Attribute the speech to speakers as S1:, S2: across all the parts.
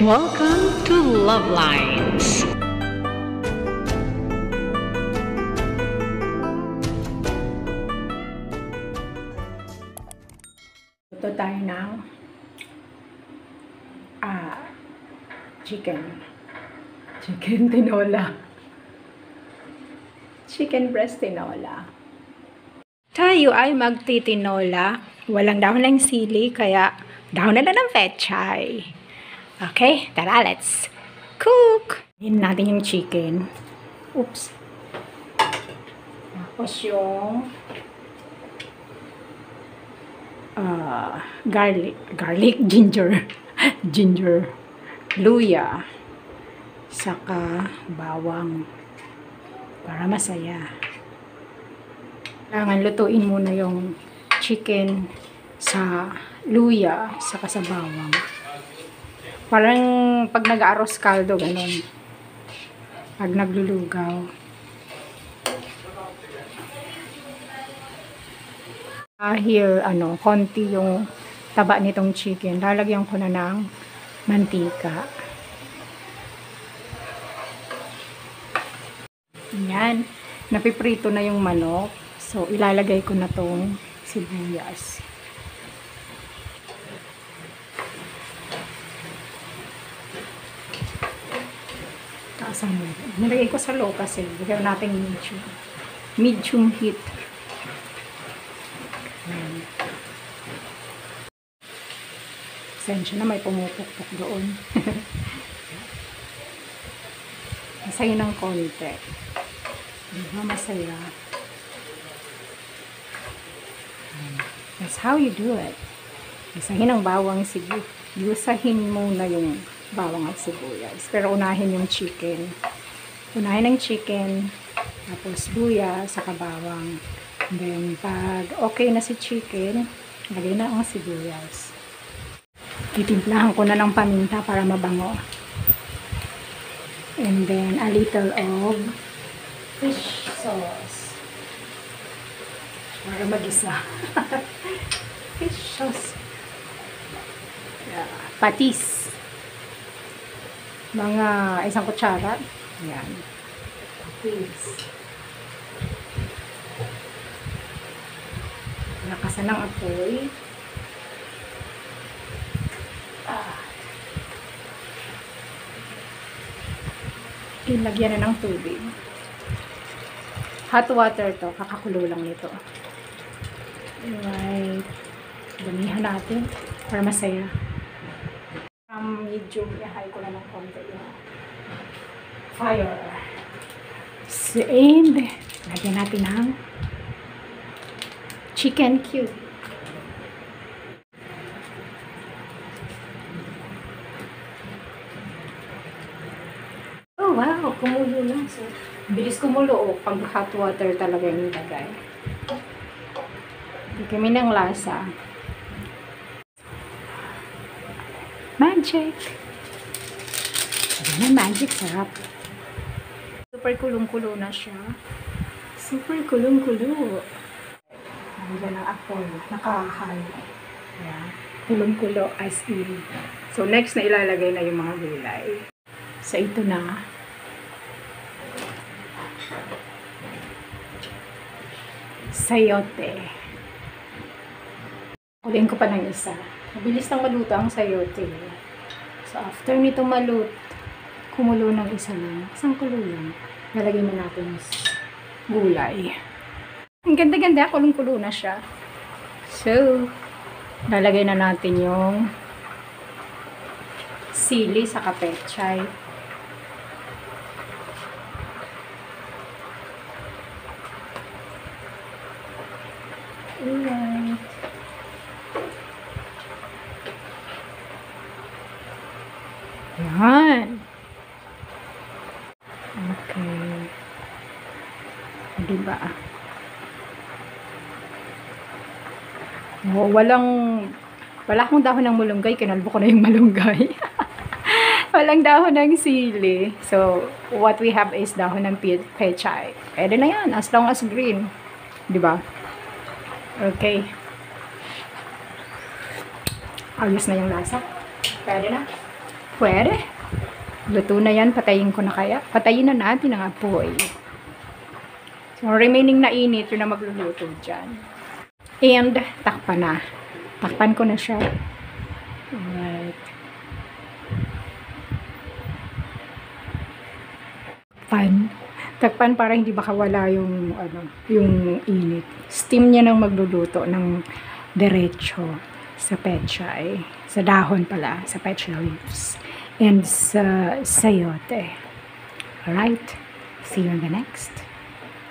S1: Welcome to Love Lines.
S2: Ito tayo ng chicken tinola. Chicken breast tinola. Tayo ay magtitinola. Walang dahon ng sili, kaya dahon na lang ng pechay. Okay, tara, let's cook. Hinin natin yung chicken. Oops. Tapos yung garlic, ginger, luya, saka bawang para masaya. Kailangan lutuin muna yung chicken sa luya saka sa bawang. Parang pag nag-aros kaldo, ganun. Pag naglulugaw. Dahil konti yung taba nitong chicken, lalagyan ko na ng mantika. Yan, napiprito na yung manok. So, ilalagay ko na tong sibuyas. Taasan mo. Nilagay ko sa low kasi. Bigyan natin medium heat. Sensya na may pumupukpok doon. Masaya ng konti. Diba masaya? That's how you do it. Isahin ang bawang sibuyas. Yusahin muna yung bawang at sibuyas. Pero unahin yung chicken. Unahin ang chicken. Tapos luya, saka bawang. And then, pag okay na si chicken, lagay na ang sibuyas. Titimplahan ko na ng paminta para mabango. And then, a little of fish sauce. Para mag-isa. Fish sauce. Yeah. Patis. Mga isang kutsara. Yan. Patis. Lakasan ng apoy. Ilagyan na ng tubig. Hot water to. Kakakulo lang nito. Alright. Damihan natin para masaya. Medium, i-high ko na ng konti yung fire. So, and lagyan natin ng chicken cube. Oh, wow, kumulo lang. So, bilis kumulo. Pag hot water talaga yung nilagay. Hindi kami ng lasa. Magic! Sabi na magic, sarap. Super kulong-kulo na siya. Super kulong-kulo. Nandyan ang apoy. Nakahay. Ayan. Kulong-kulo as in. So, next na ilalagay na yung mga gulay. So, ito na. Sayote. Kuliin ko pa ng isa. Mabilis lang maluto ang sayote. So, after nito kumulo ng isa lang. Isang kulo lang. Nalagay na natin gulay. Ang ganda-ganda. Kulong-kulo na siya. So, lalagay na natin yung sili sa pechay. Alright. Yan. Okay. Diba? Oh, wala akong dahon ng malunggay. Kinalbo ko na yung malunggay. Walang dahon ng sili. So, what we have is dahon ng pechay. Pwede na yan. As long as green. Diba? Okay. Ayos na yung lasa. Pwede na. Pwede. Luto na yan. Patayin ko na kaya. Patayin na natin ang apoy. So, remaining na init, yun na magluluto dyan. And, takpan na. Takpan ko na siya. Alright. Takpan para hindi makawala yung, yung init. Steam niya nang magluluto ng diretso sa pechay. Sa dahon pala, sa pechay leaves. And sa sayote. Alright. See you in the next.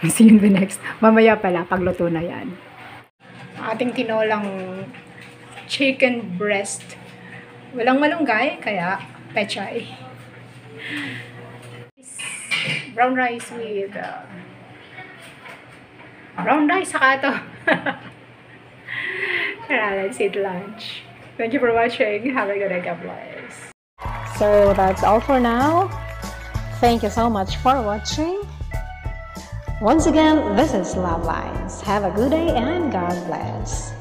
S2: See you in the next. Mamaya pala, pagluto na yan. Ating tinolang chicken breast. Walang malunggay, kaya pechay. Brown rice with brown rice saka ito. Let's eat lunch. Thank you for watching. Have a good day. God bless. So that's all for now. Thank you so much for watching. Once again, this is Love Lines. Have a good day and God bless.